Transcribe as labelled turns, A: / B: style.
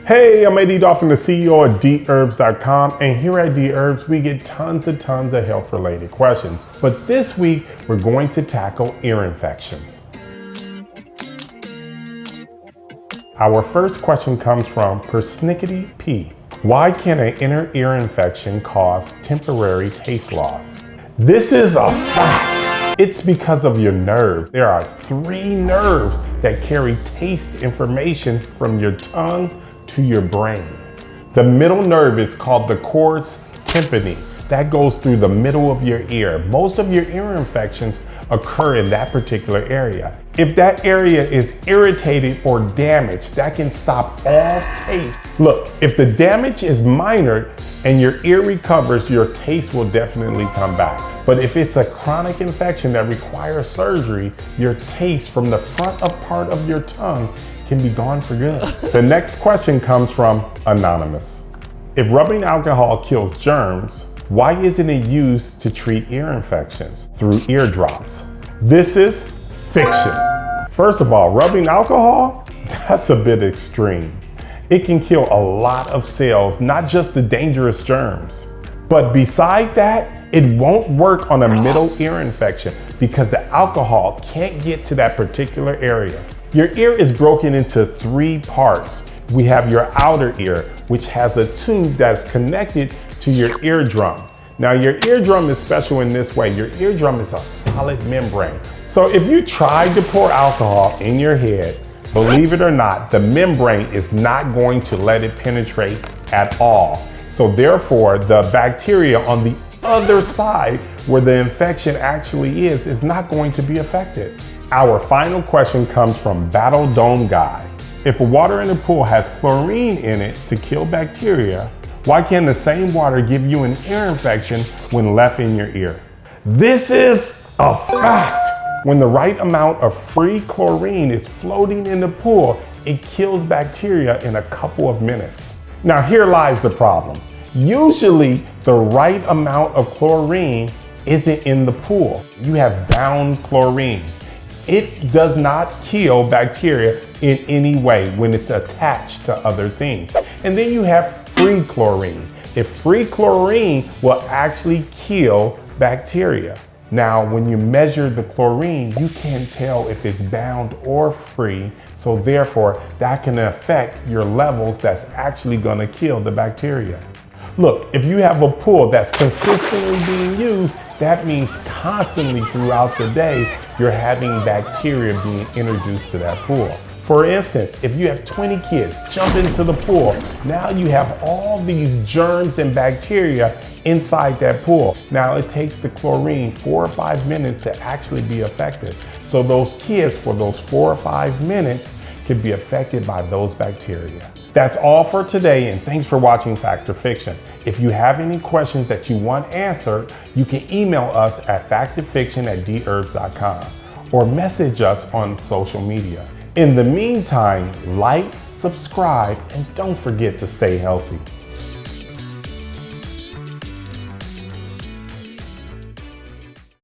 A: Hey, I'm Eddie Dolphin, the CEO of Dherbs.com, and here at Dherbs, we get tons of health-related questions. But this week, we're going to tackle ear infections. Our first question comes from Persnickety P. Why can an inner ear infection cause temporary taste loss? This is a fact. It's because of your nerve. There are 3 nerves that carry taste information from your tongue to your brain. The middle nerve is called the cors tympani. That goes through the middle of your ear. Most of your ear infections occur in that particular area. If that area is irritated or damaged, that can stop all taste. Look, if the damage is minor and your ear recovers, your taste will definitely come back. But if it's a chronic infection that requires surgery, your taste from the front part of your tongue can be gone for good. The next question comes from Anonymous. If rubbing alcohol kills germs, why isn't it used to treat ear infections through ear drops? This is fiction. First of all, rubbing alcohol, that's a bit extreme. It can kill a lot of cells, not just the dangerous germs. But beside that, it won't work on a middle ear infection because the alcohol can't get to that particular area. Your ear is broken into 3 parts. We have your outer ear, which has a tube that's connected to your eardrum. Now your eardrum is special in this way. Your eardrum is a solid membrane. So if you tried to pour alcohol in your head, believe it or not, the membrane is not going to let it penetrate at all. So therefore, the bacteria on the other side where the infection actually is not going to be affected. Our final question comes from Battle Dome Guy. If water in a pool has chlorine in it to kill bacteria, why can't the same water give you an ear infection when left in your ear? This is a fact. When the right amount of free chlorine is floating in the pool, it kills bacteria in a couple of minutes. Now here lies the problem. Usually the right amount of chlorine isn't in the pool. You have bound chlorine. It does not kill bacteria in any way when it's attached to other things. And then you have free chlorine. If free chlorine will actually kill bacteria. Now, when you measure the chlorine, you can't tell if it's bound or free. So therefore, that can affect your levels that's actually gonna kill the bacteria. Look, if you have a pool that's consistently being used, that means constantly throughout the day, you're having bacteria being introduced to that pool. For instance, if you have 20 kids jump into the pool, now you have all these germs and bacteria inside that pool. Now it takes the chlorine 4 or 5 minutes to actually be effective. So those kids for those 4 or 5 minutes could be affected by those bacteria. That's all for today, and thanks for watching Fact or Fiction. If you have any questions that you want answered, you can email us at factoffiction@dherbs.com or message us on social media. In the meantime, like, subscribe, and don't forget to stay healthy.